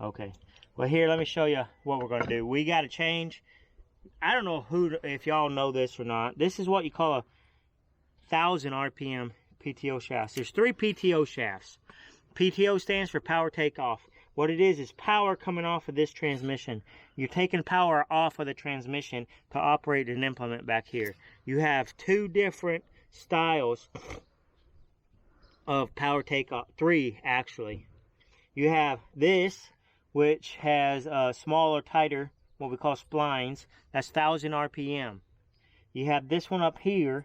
Okay. Well, here, let me show you what we're going to do. We got to change. I don't know if y'all know this or not. This is what you call a 1,000 RPM PTO shafts. There's 3 PTO shafts. PTO stands for power takeoff. What it is power coming off of this transmission. You're taking power off of the transmission to operate an implement back here. You have 2 different styles of power takeoff. 3 actually. You have this, which has smaller, tighter, what we call splines. That's 1,000 RPM. You have this one up here.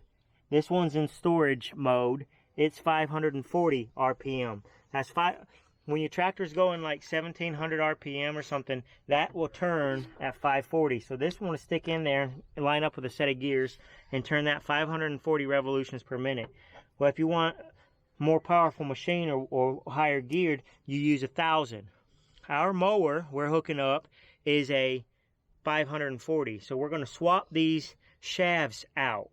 This one's in storage mode. It's 540 RPM. That's when your tractor's going like 1,700 RPM or something, that will turn at 540. So this one will stick in there and line up with a set of gears and turn that 540 revolutions per minute. Well, if you want more powerful machine or higher geared, you use 1,000. Our mower we're hooking up is a 540. So we're going to swap these shafts out.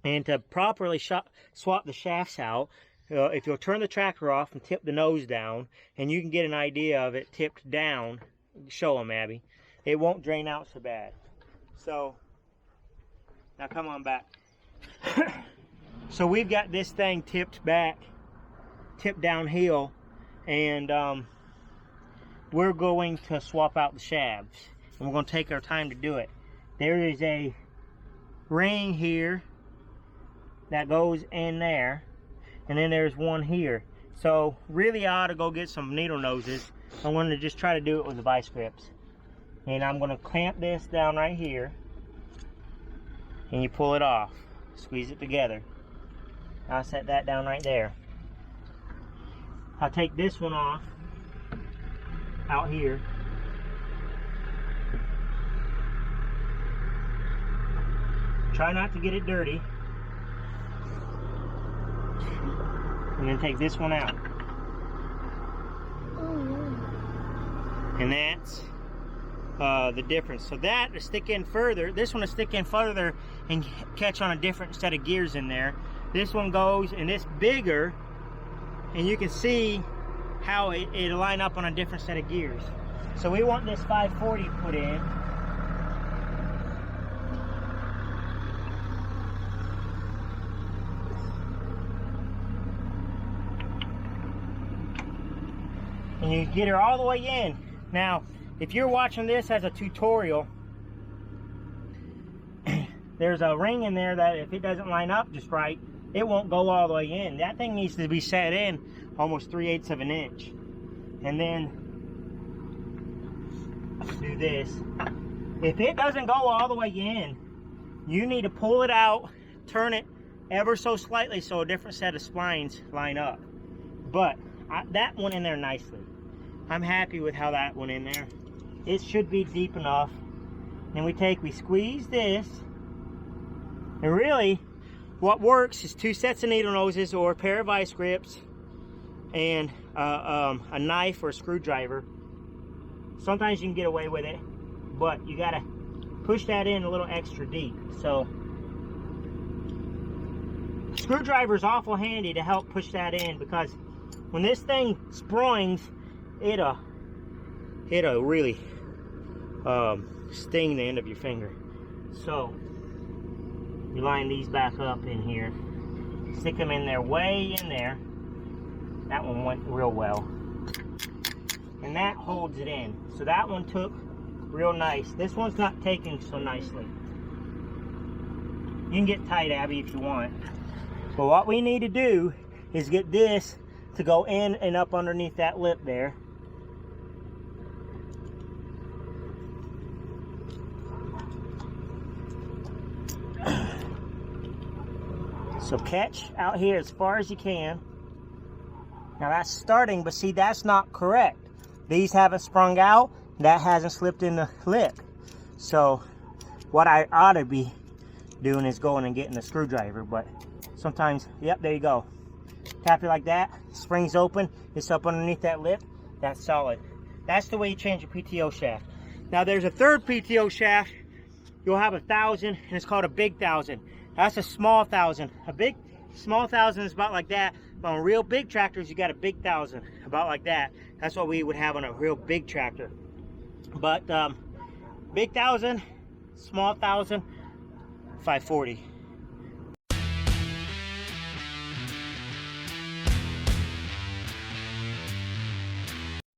And to properly swap the shafts out, if you'll turn the tractor off and tip the nose down, and you can get an idea of it tipped down, show them, Abby, it won't drain out so bad. So, now come on back. So we've got this thing tipped back, tipped downhill, and we're going to swap out the shafts. And we're going to take our time to do it. There is a ring here that goes in there. And then there's one here. So really I ought to go get some needle noses. I'm going to just try to do it with the vice grips. And I'm going to clamp this down right here. And you pull it off. Squeeze it together. I'll set that down right there. I'll take this one off. Out here. Try not to get it dirty. And then take this one out. And that's the difference. So that will stick in further. This one will stick in further and catch on a different set of gears in there. This one goes and it's bigger, and you can see how it'll line up on a different set of gears. So we want this 540 put in. And you get her all the way in. Now, if you're watching this as a tutorial, there's a ring in there that if it doesn't line up just right, it won't go all the way in. That thing needs to be set in almost 3/8 of an inch. And then do this. If it doesn't go all the way in, you need to pull it out, turn it ever so slightly so a different set of splines line up. But that went in there nicely. I'm happy with how that went in there. It should be deep enough. Then we squeeze this. And really, what works is 2 sets of needle noses or a pair of vice grips and a knife or a screwdriver. Sometimes you can get away with it, but you gotta push that in a little extra deep. So, screwdriver is awful handy to help push that in, because when this thing springs, it'll really sting the end of your finger. So you line these back up in here, stick them in there, way in there. That one went real well, and that holds it in. So that one took real nice. This one's not taking so nicely. You can get tight, Abby, if you want. But what we need to do is get this to go in and up underneath that lip there. So catch out here as far as you can. Now that's starting, but see, that's not correct. These haven't sprung out. That hasn't slipped in the lip. So what I ought to be doing is going and getting a screwdriver, but sometimes, yep, there you go. Tap it like that, springs open, it's up underneath that lip, that's solid. That's the way you change your PTO shaft. Now there's a third PTO shaft. You'll have 1,000, and it's called a big 1,000. That's a small 1,000. A big small 1,000 is about like that. But on real big tractors, you got a big 1,000, about like that. That's what we would have on a real big tractor. But big 1,000, small 1,000, 540.